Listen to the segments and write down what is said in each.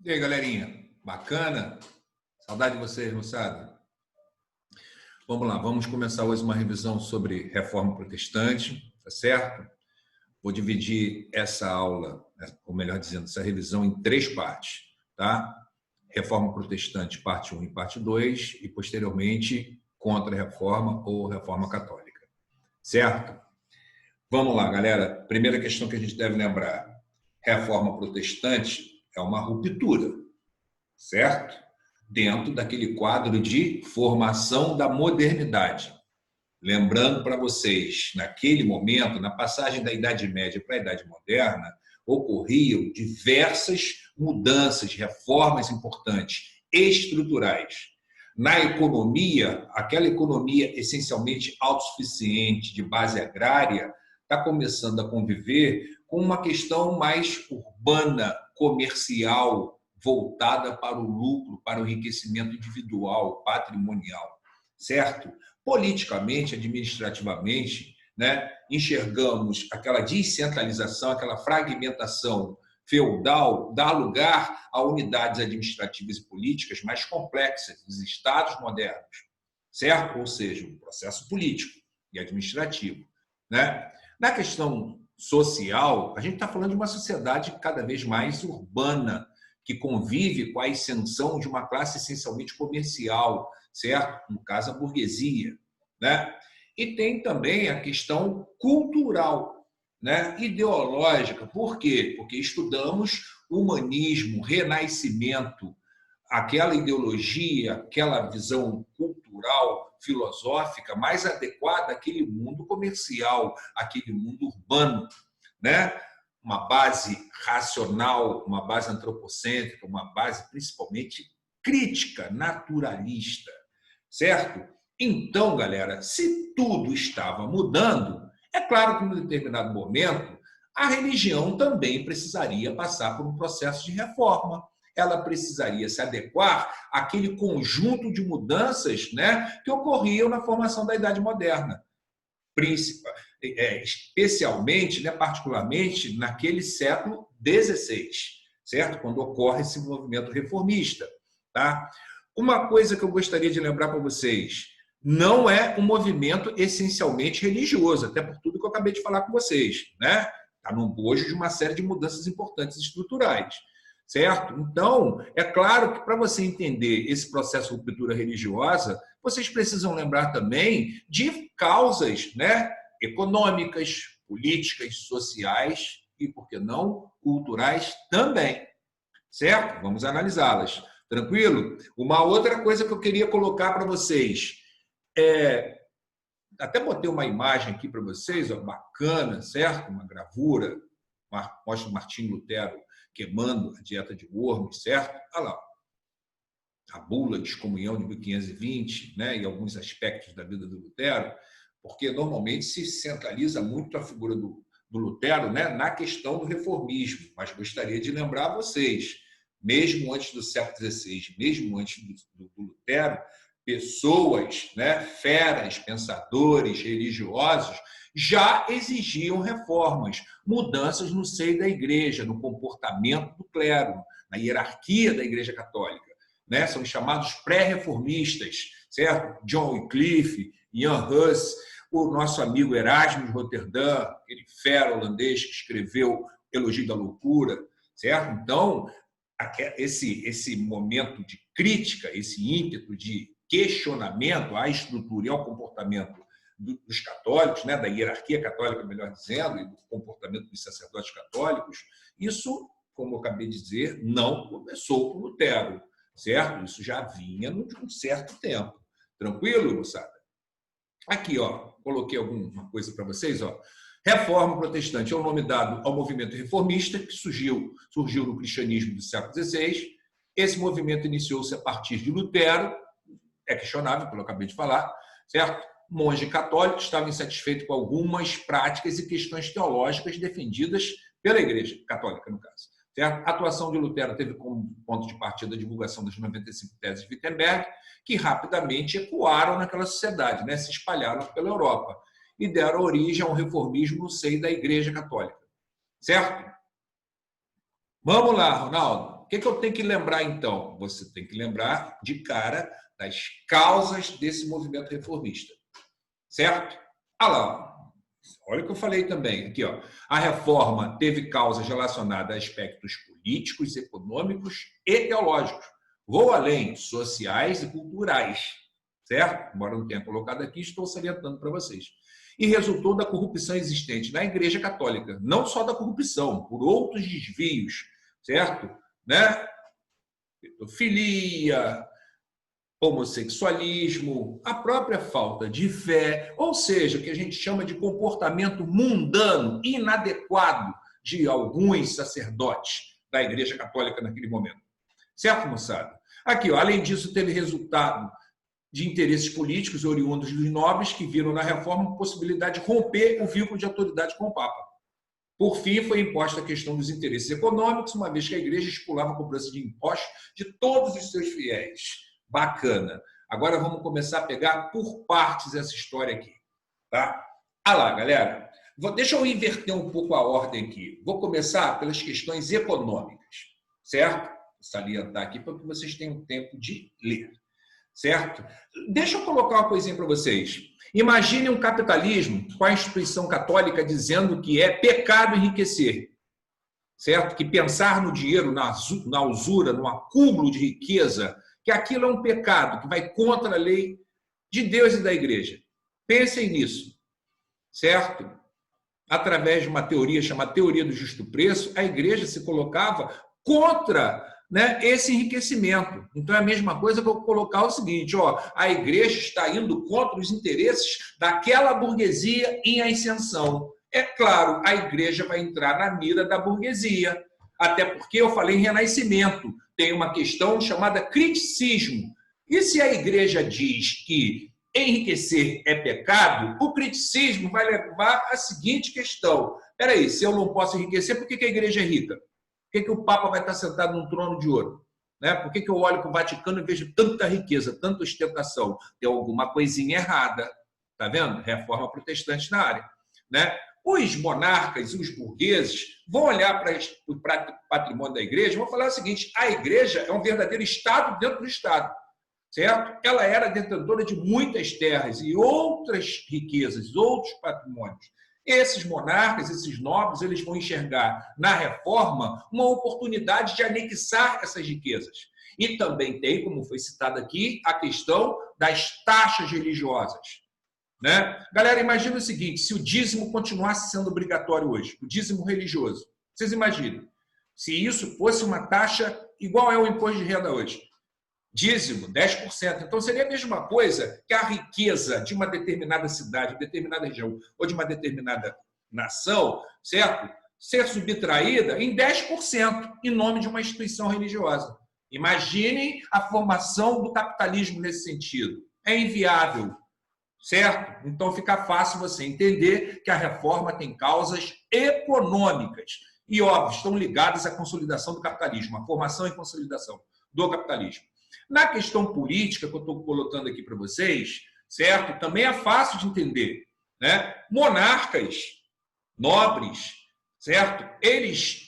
E aí, galerinha? Bacana? Saudade de vocês, moçada. Vamos lá, vamos começar hoje uma revisão sobre Reforma Protestante, tá certo? Vou dividir essa aula, ou melhor dizendo, essa revisão em três partes, tá? Reforma Protestante, parte 1 e parte 2, e posteriormente Contra-Reforma ou Reforma Católica, certo? Vamos lá, galera. Primeira questão que a gente deve lembrar: Reforma Protestante é uma ruptura, certo? Dentro daquele quadro de formação da modernidade. Lembrando para vocês, naquele momento, na passagem da Idade Média para a Idade Moderna, ocorriam diversas mudanças, reformas importantes, estruturais. Na economia, aquela economia essencialmente autossuficiente, de base agrária, está começando a conviver com uma questão mais urbana, comercial, voltada para o lucro, para o enriquecimento individual, patrimonial, certo? Politicamente, administrativamente, né, enxergamos aquela descentralização, aquela fragmentação feudal, dá lugar a unidades administrativas e políticas mais complexas, dos estados modernos, certo? Ou seja, um processo político e administrativo, né? Na questão social, a gente está falando de uma sociedade cada vez mais urbana, que convive com a ascensão de uma classe essencialmente comercial, certo? No caso, a burguesia, né? E tem também a questão cultural, né? Ideológica. Por quê? Porque estudamos humanismo, renascimento, aquela ideologia, aquela visão cultural, filosófica mais adequada àquele mundo comercial, àquele mundo urbano, né? Uma base racional, uma base antropocêntrica, uma base principalmente crítica, naturalista, certo? Então, galera, se tudo estava mudando, é claro que em um determinado momento a religião também precisaria passar por um processo de reforma. Ela precisaria se adequar àquele conjunto de mudanças, né, que ocorriam na formação da Idade Moderna, especialmente, né, particularmente naquele século XVI, certo? Quando ocorre esse movimento reformista, tá? Uma coisa que eu gostaria de lembrar para vocês: não é um movimento essencialmente religioso, até por tudo que eu acabei de falar com vocês, né? Está no bojo de uma série de mudanças importantes estruturais, certo? Então, é claro que para você entender esse processo de ruptura religiosa, vocês precisam lembrar também de causas, né, econômicas, políticas, sociais e, por que não, culturais também, certo? Vamos analisá-las. Tranquilo? Uma outra coisa que eu queria colocar para vocês até botei uma imagem aqui para vocês, ó, bacana, certo? Uma gravura, mostra o Martinho Lutero queimando a dieta de Worms, certo? Olha lá, a bula de excomunhão de 1520, né? E alguns aspectos da vida do Lutero, porque normalmente se centraliza muito a figura do Lutero, né, na questão do reformismo, mas gostaria de lembrar a vocês, mesmo antes do século XVI, mesmo antes do Lutero, pessoas, né, feras, pensadores, religiosos, já exigiam reformas, mudanças no seio da igreja, no comportamento do clero, na hierarquia da Igreja Católica, né? São chamados pré-reformistas, certo? John Wycliffe, Jan Hus, o nosso amigo Erasmo de Roterdã, aquele fera holandês que escreveu Elogio da Loucura, certo? Então, esse momento de crítica, esse ímpeto de questionamento à estrutura e ao comportamento dos católicos, né, da hierarquia católica, melhor dizendo, e do comportamento dos sacerdotes católicos, isso, como eu acabei de dizer, não começou com Lutero, certo? Isso já vinha de um certo tempo. Tranquilo, moçada? Aqui, ó, coloquei alguma coisa para vocês, ó. Reforma Protestante é o nome dado ao movimento reformista que surgiu no cristianismo do século XVI. Esse movimento iniciou-se a partir de Lutero, é questionável, como eu acabei de falar, certo? Monge católico estava insatisfeito com algumas práticas e questões teológicas defendidas pela Igreja Católica, no caso. Certo? A atuação de Lutero teve como ponto de partida a divulgação das 95 teses de Wittenberg, que rapidamente ecoaram naquela sociedade, né? Se espalharam pela Europa e deram origem a um reformismo no seio da Igreja Católica. Certo? Vamos lá, Ronaldo. o que eu tenho que lembrar, então? Você tem que lembrar, de cara, das causas desse movimento reformista. Certo? Ah lá, olha o que eu falei também. Aqui, ó. A reforma teve causas relacionadas a aspectos políticos, econômicos e teológicos. Vou além, sociais e culturais. Certo? Embora não tenha colocado aqui, estou salientando para vocês. E resultou da corrupção existente na Igreja Católica. Não só da corrupção, por outros desvios. Certo? Né? Pedofilia, homossexualismo, a própria falta de fé, ou seja, o que a gente chama de comportamento mundano, inadequado de alguns sacerdotes da Igreja Católica naquele momento. Certo, moçada? Aqui, ó, além disso, teve resultado de interesses políticos oriundos dos nobres que viram na reforma a possibilidade de romper o vínculo de autoridade com o Papa. Por fim, foi imposta a questão dos interesses econômicos, uma vez que a Igreja estipulava a cobrança de impostos de todos os seus fiéis. Bacana. Agora vamos começar a pegar por partes essa história aqui. Tá? Ah lá, galera. Deixa eu inverter um pouco a ordem aqui. Vou começar pelas questões econômicas. Certo? Vou salientar aqui para que vocês tenham tempo de ler. Certo? Deixa eu colocar uma coisinha para vocês. Imagine um capitalismo com a instituição católica dizendo que é pecado enriquecer. Certo? Que pensar no dinheiro, na usura, no acúmulo de riqueza, que aquilo é um pecado, que vai contra a lei de Deus e da Igreja. Pensem nisso, certo? Através de uma teoria chamada teoria do justo preço, a Igreja se colocava contra, né, esse enriquecimento. Então é a mesma coisa que eu colocar o seguinte, ó, a Igreja está indo contra os interesses daquela burguesia em ascensão. É claro, a Igreja vai entrar na mira da burguesia, até porque eu falei em renascimento. Tem uma questão chamada criticismo. E se a Igreja diz que enriquecer é pecado, o criticismo vai levar à seguinte questão. Espera aí, se eu não posso enriquecer, por que a Igreja é rica? Por que o Papa vai estar sentado num trono de ouro? Né? Por que eu olho para o Vaticano e vejo tanta riqueza, tanta ostentação? Tem alguma coisinha errada. Está vendo? Reforma protestante na área. Né? Os monarcas, os burgueses, vão olhar para o patrimônio da Igreja e vão falar o seguinte, a Igreja é um verdadeiro Estado dentro do Estado, certo? Ela era detentora de muitas terras e outras riquezas, outros patrimônios. Esses monarcas, esses nobres, eles vão enxergar na reforma uma oportunidade de anexar essas riquezas. E também tem, como foi citado aqui, a questão das taxas religiosas. Né? Galera, imagina o seguinte, se o dízimo continuasse sendo obrigatório hoje, o dízimo religioso, vocês imaginam, se isso fosse uma taxa igual é o imposto de renda hoje, dízimo, 10%, então seria a mesma coisa que a riqueza de uma determinada cidade, determinada região ou de uma determinada nação, certo? Ser subtraída em 10% em nome de uma instituição religiosa. Imaginem a formação do capitalismo nesse sentido. É inviável. Certo? Então fica fácil você entender que a reforma tem causas econômicas e, óbvio, estão ligadas à consolidação do capitalismo, à formação e consolidação do capitalismo. Na questão política que eu estou colocando aqui para vocês, certo? Também é fácil de entender. Né? Monarcas, nobres, certo? Eles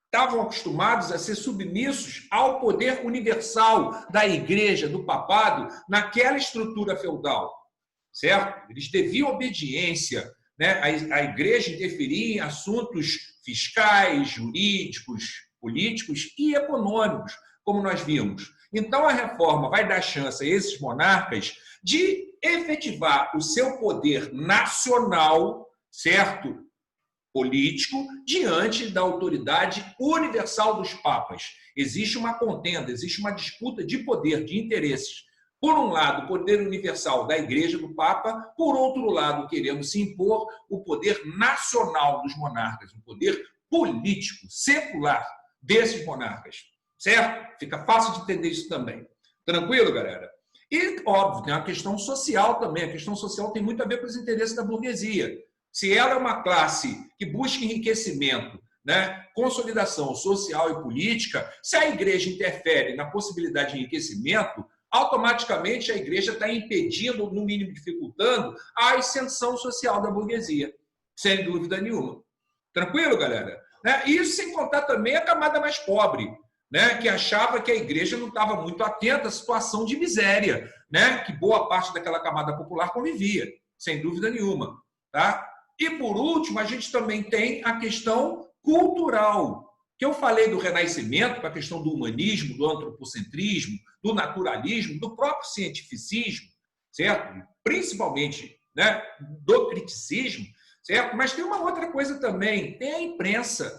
estavam acostumados a ser submissos ao poder universal da Igreja, do papado, naquela estrutura feudal. Certo? Eles deviam obediência, né? A Igreja interferia em assuntos fiscais, jurídicos, políticos e econômicos, como nós vimos. Então, a reforma vai dar chance a esses monarcas de efetivar o seu poder nacional, certo? Político, diante da autoridade universal dos papas. Existe uma contenda, existe uma disputa de poder, de interesses. Por um lado, o poder universal da Igreja, do Papa, por outro lado, querendo se impor o poder nacional dos monarcas, o poder político, secular desses monarcas. Certo? Fica fácil de entender isso também. Tranquilo, galera? E, óbvio, tem uma questão social também. A questão social tem muito a ver com os interesses da burguesia. Se ela é uma classe que busca enriquecimento, né, consolidação social e política, se a Igreja interfere na possibilidade de enriquecimento, automaticamente a Igreja está impedindo, no mínimo dificultando, a ascensão social da burguesia, sem dúvida nenhuma. Tranquilo, galera? Isso sem contar também a camada mais pobre. né, que achava que a igreja não estava muito atenta à situação de miséria, né, que boa parte daquela camada popular convivia, sem dúvida nenhuma. Tá? E, por último, a gente também tem a questão cultural, que eu falei do renascimento, com a questão do humanismo, do antropocentrismo, do naturalismo, do próprio cientificismo, certo? Principalmente, né, do criticismo, certo? Mas tem uma outra coisa também, tem a imprensa,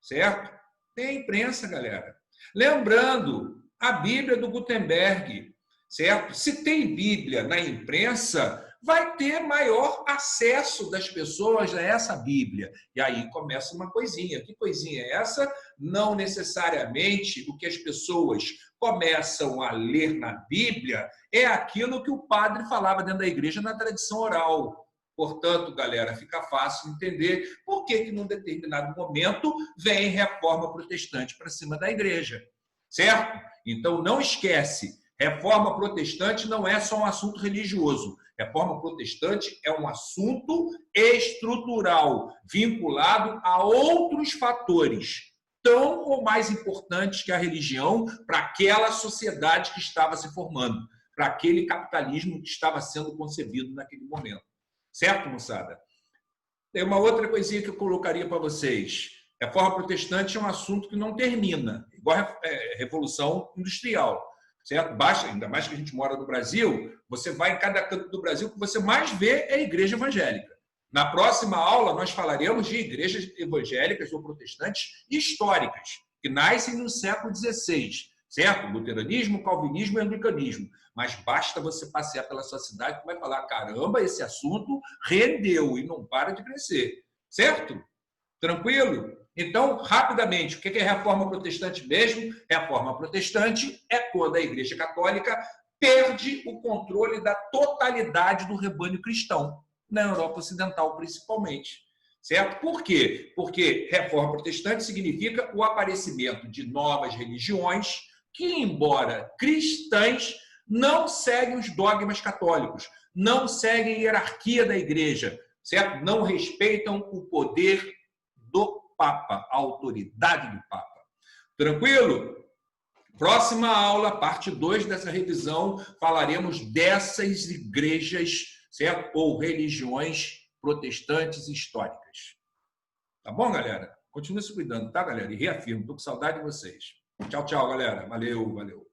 certo? Tem a imprensa, galera. Lembrando, a Bíblia do Gutenberg, certo? Se tem Bíblia na imprensa, vai ter maior acesso das pessoas a essa Bíblia. E aí começa uma coisinha. Que coisinha é essa? Não necessariamente o que as pessoas começam a ler na Bíblia é aquilo que o padre falava dentro da igreja na tradição oral. Portanto, galera, fica fácil entender por que, num determinado momento, vem reforma protestante para cima da igreja. Certo? Então, não esquece, reforma protestante não é só um assunto religioso. Reforma protestante é um assunto estrutural, vinculado a outros fatores, tão ou mais importantes que a religião para aquela sociedade que estava se formando, para aquele capitalismo que estava sendo concebido naquele momento. Certo, moçada? Tem uma outra coisinha que eu colocaria para vocês. Reforma protestante é um assunto que não termina, igual a Revolução Industrial. Certo? Basta, ainda mais que a gente mora no Brasil, você vai em cada canto do Brasil, o que você mais vê é a igreja evangélica. Na próxima aula, nós falaremos de igrejas evangélicas ou protestantes históricas, que nascem no século XVI, certo? Luteranismo, calvinismo e anglicanismo. Mas basta você passear pela sua cidade que vai falar, caramba, esse assunto rendeu e não para de crescer. Certo? Tranquilo? Então, rapidamente, o que é reforma protestante mesmo? Reforma protestante é quando a Igreja Católica perde o controle da totalidade do rebanho cristão, na Europa Ocidental principalmente. Certo? Por quê? Porque reforma protestante significa o aparecimento de novas religiões que, embora cristãs, não seguem os dogmas católicos, não seguem a hierarquia da Igreja, certo? Não respeitam o poder do Papa, a autoridade do Papa. Tranquilo? Próxima aula, parte 2 dessa revisão, falaremos dessas igrejas, certo? Ou religiões protestantes históricas. Tá bom, galera? Continue se cuidando, tá, galera? E reafirmo, estou com saudade de vocês. Tchau, tchau, galera. Valeu, valeu.